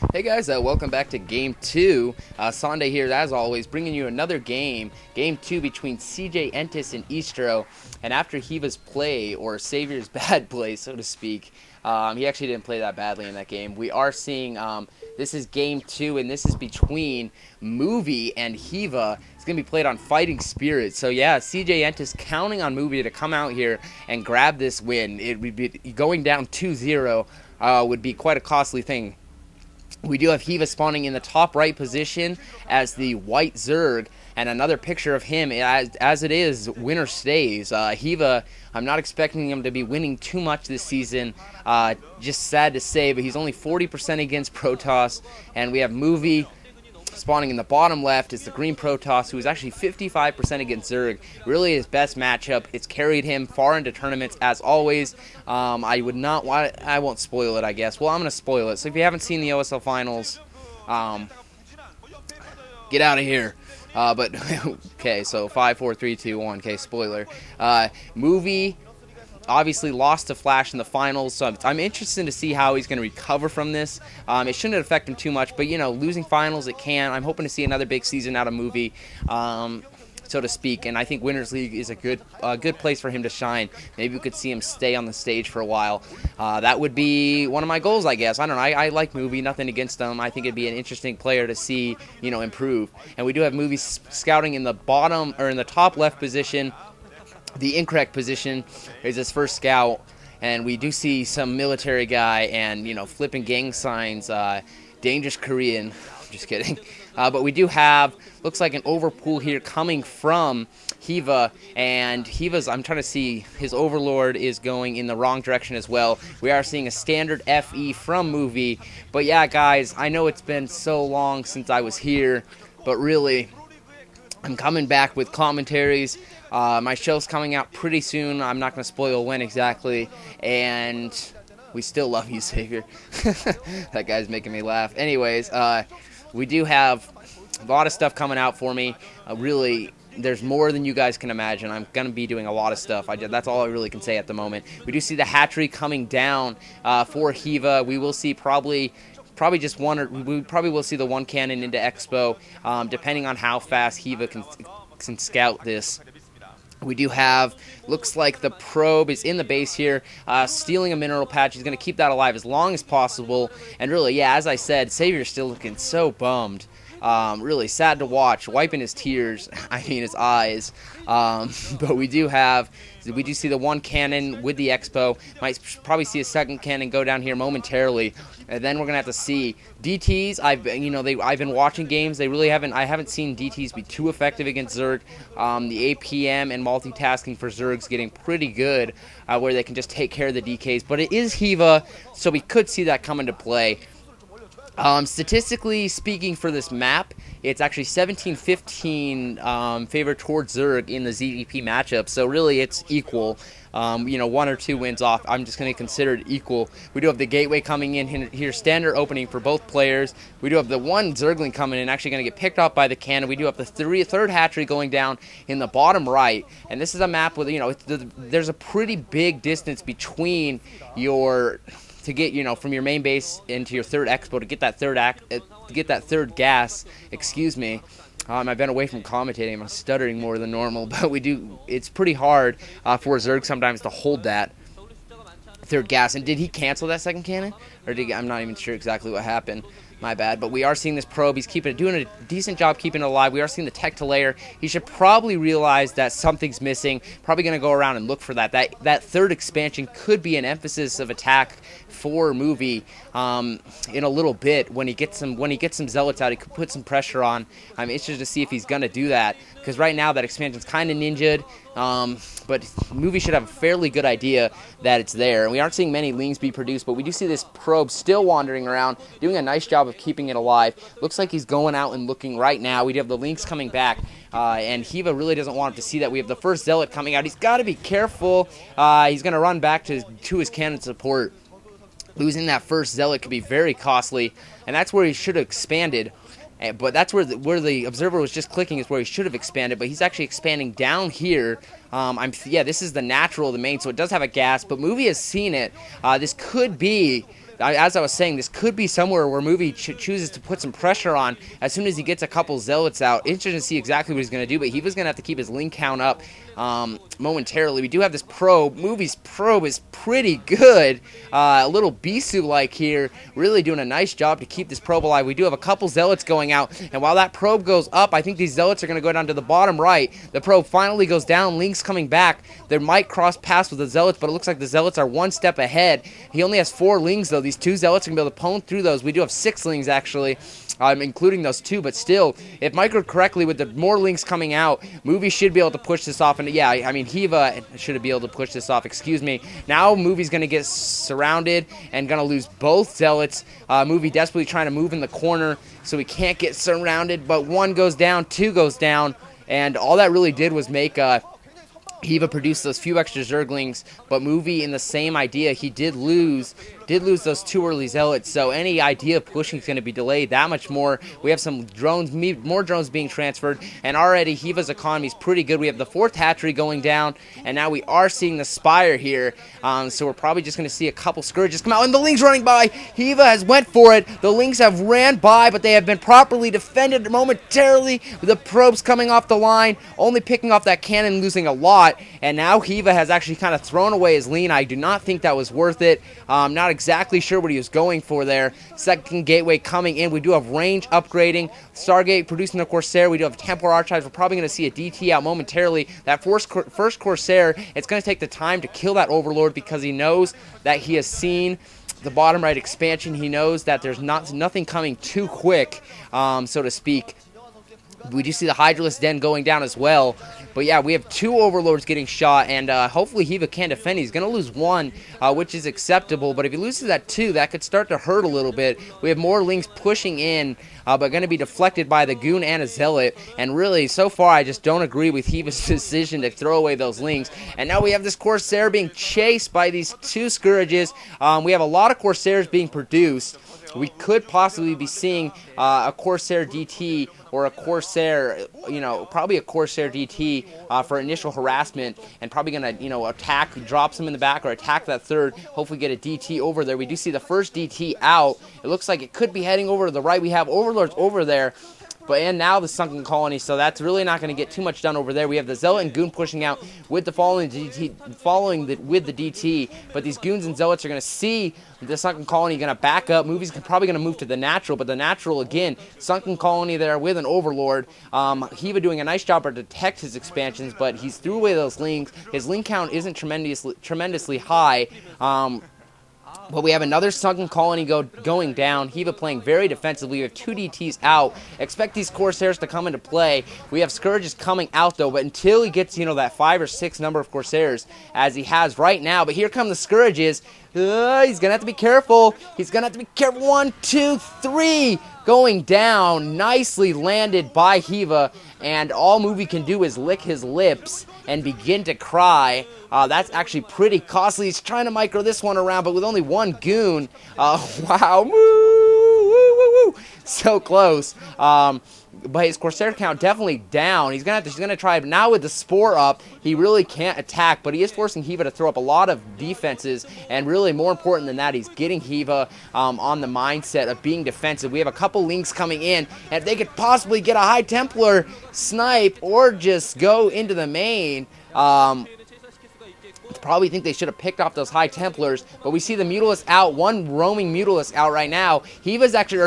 Hey guys, welcome back to Game 2. Sunday here, as always, bringing you another game. Game 2 between CJ Entis and Estro. And after Hyva's play, or Savior's bad play, so to speak, he actually didn't play that badly in that game. We are seeing, this is Game 2, and this is between Movie and Hyva. It's going to be played on Fighting Spirit. So yeah, CJ Entis counting on Movie to come out here and grab this win. It would be going down 2-0 would be quite a costly thing. We do have Hyva spawning in the top right position as the white Zerg, and another picture of him as it is, winner stays. Hyva, I'm not expecting him to be winning too much this season, just sad to say, but he's only 40% against Protoss, and we have Movie spawning in the bottom left is the green Protoss, who is actually 55% against Zerg. Really his best matchup. It's carried him far into tournaments as always. I won't spoil it, I guess. Well, I'm going to spoil it. So if you haven't seen the OSL finals, get out of here. But okay, so 5, 4, 3, 2, 1. Okay, spoiler. Movie obviously lost to Flash in the finals, so I'm interested to see how he's going to recover from this. It shouldn't affect him too much, but, you know, losing finals, it can. I'm hoping to see another big season out of Movie, so to speak, and I think Winners League is a good place for him to shine. Maybe we could see him stay on the stage for a while. That would be one of my goals, I guess. I don't know. I like Movie, nothing against him. I think it'd be an interesting player to see, you know, improve. And we do have Movie scouting in the bottom, or in the top left position. The incorrect position is his first scout, and we do see some military guy and, you know, flipping gang signs, dangerous Korean. Just kidding. But we do have, looks like an overpool here coming from Hyva, and Hyva's, I'm trying to see, his Overlord is going in the wrong direction as well. We are seeing a standard FE from Movie, but yeah, guys, I know it's been so long since I was here, but really, I'm coming back with commentaries. My show's coming out pretty soon. I'm not going to spoil when exactly. And we still love you, Savior. That guy's making me laugh. Anyways, we do have a lot of stuff coming out for me. Really, there's more than you guys can imagine. I'm going to be doing a lot of stuff. That's all I really can say at the moment. We do see the hatchery coming down for Hyva. We will see probably just one, or we probably will see the one cannon into Expo, depending on how fast Hyva can scout this. We do have, looks like the probe is in the base here, stealing a mineral patch. He's going to keep that alive as long as possible. And really, yeah, as I said, Savior's still looking so bummed. Really sad to watch, wiping his tears, I mean his eyes. But we do see the one cannon with the Expo. Might probably see a second cannon go down here momentarily, and then we're gonna have to see DTs. I've been watching games. I haven't seen DTs be too effective against Zerg. The APM and multitasking for Zerg's getting pretty good, where they can just take care of the DKs. But it is Hyva, so we could see that come into play. Statistically speaking for this map, it's actually 17-15 favor towards Zerg in the ZVP matchup, so really it's equal. 1 or 2 wins off. I'm just going to consider it equal. We do have the gateway coming in here, standard opening for both players. We do have the one Zergling coming in, actually going to get picked up by the cannon. We do have the third hatchery going down in the bottom right, and this is a map with, there's a pretty big distance between to get, from your main base into your third expo to get that third gas, excuse me. I've been away from commentating. I'm stuttering more than normal, but it's pretty hard for Zerg sometimes to hold that third gas. And did he cancel that second cannon? Or I'm not even sure exactly what happened. My bad. But we are seeing this probe. He's doing a decent job keeping it alive. We are seeing the tech to layer. He should probably realize that something's missing. Probably going to go around and look for that. That third expansion could be an emphasis of attack for Movie in a little bit. When he gets some zealots out, he could put some pressure on. I'm interested to see if he's going to do that, because right now that expansion's kind of ninja'd. But Movie should have a fairly good idea that it's there. And we aren't seeing many lings be produced, but we do see this probe still wandering around, doing a nice job of keeping it alive. Looks like he's going out and looking right now. We do have the links coming back, and Hyva really doesn't want him to see that. We have the first zealot coming out. He's got to be careful. He's going to run back to his cannon support. Losing that first zealot could be very costly, and that's where he should have expanded. But that's where the observer was just clicking, is where he should have expanded, but he's actually expanding down here. This is the natural, the main, so it does have a gas, but Movie has seen it. This could be as I was saying, this could be somewhere where Movie chooses to put some pressure on as soon as he gets a couple Zealots out. Interesting to see exactly what he's going to do, but he was going to have to keep his link count up momentarily. We do have this probe. Movie's probe is pretty good. A little Bisu-like here, really doing a nice job to keep this probe alive. We do have a couple Zealots going out, and while that probe goes up, I think these Zealots are going to go down to the bottom right. The probe finally goes down. Link's coming back. There might cross paths with the Zealots, but it looks like the Zealots are one step ahead. He only has 4 Lings, though. These 2 Zealots are going to be able to pwn through those. We do have 6 Lings, actually. Including those 2, but still, if microed correctly with the more Links coming out, Movie should be able to push this off. And yeah, I mean, Hyvaa should be able to push this off, excuse me. Now Movie's going to get surrounded and going to lose both Zealots. Movie desperately trying to move in the corner so he can't get surrounded, but 1 goes down, 2 goes down, and all that really did was make Hyvaa produced those few extra Zerglings, but Movie in the same idea, he did lose those 2 early Zealots, so any idea of pushing is going to be delayed that much more. We have some drones, more drones being transferred, and already Hyvaa's economy is pretty good. We have the 4th hatchery going down, and now we are seeing the Spire here, so we're probably just going to see a couple Scourges come out, and the Lings running by. Hyvaa has went for it. The Lings have ran by, but they have been properly defended momentarily. The probes coming off the line, only picking off that cannon, losing a lot, and now Hyvaa has actually kind of thrown away his lean. I do not think that was worth it. Not exactly sure what he was going for there. Second gateway coming in. We do have range upgrading. Stargate producing the Corsair. We do have Templar Archives. We're probably going to see a DT out momentarily. That first Corsair, it's going to take the time to kill that Overlord because he knows that he has seen the bottom right expansion. He knows that there's nothing coming too quick, so to speak. We do see the Hydralisk Den going down as well. But yeah, we have 2 Overlords getting shot, and hopefully Hyvaa can defend. He's going to lose 1, which is acceptable. But if he loses that 2, that could start to hurt a little bit. We have more Lings pushing in, but going to be deflected by the Goon and a Zealot. And really, so far, I just don't agree with Hyvaa's decision to throw away those Lings. And now we have this Corsair being chased by these 2 Scourges. We have a lot of Corsairs being produced. We could possibly be seeing a Corsair DT or a Corsair, probably a Corsair DT for initial harassment, and probably going to, attack, drop some in the back, or attack that 3rd, hopefully get a DT over there. We do see the first DT out. It looks like it could be heading over to the right. We have Overlords over there. And now the Sunken Colony, so that's really not going to get too much done over there. We have the Zealot and Goon pushing out with the with the DT, but these Goons and Zealots are going to see the Sunken Colony going to back up. Movie's probably going to move to the Natural, but the Natural, again, Sunken Colony there with an Overlord. Hyvaa doing a nice job to detect his expansions, but he's threw away those Lings. His Link count isn't tremendously high. But we have another Sunken Colony going down. Hyvaa playing very defensively. We have 2 DTs out. Expect these Corsairs to come into play. We have Scourges coming out, though. But until he gets, that 5 or 6 number of Corsairs, as he has right now. But here come the Scourges. He's going to have to be careful. 1, 2, 3. Going down. Nicely landed by Hyvaa. And all Movie can do is lick his lips and begin to cry. That's actually pretty costly. He's trying to micro this one around, but with only 1 Goon. Wow. Woo, woo, woo, woo. So close. But his Corsair count definitely down. He's gonna try, but now with the Spore up, he really can't attack, but he is forcing Hyvaa to throw up a lot of defenses, and really more important than that, he's getting Hyvaa on the mindset of being defensive. We have a couple Lings coming in, and if they could possibly get a High Templar snipe or just go into the main, probably think they should have picked off those High Templars, but we see the Mutalisk out, 1 roaming Mutalisk out right now. Hyvaa's actually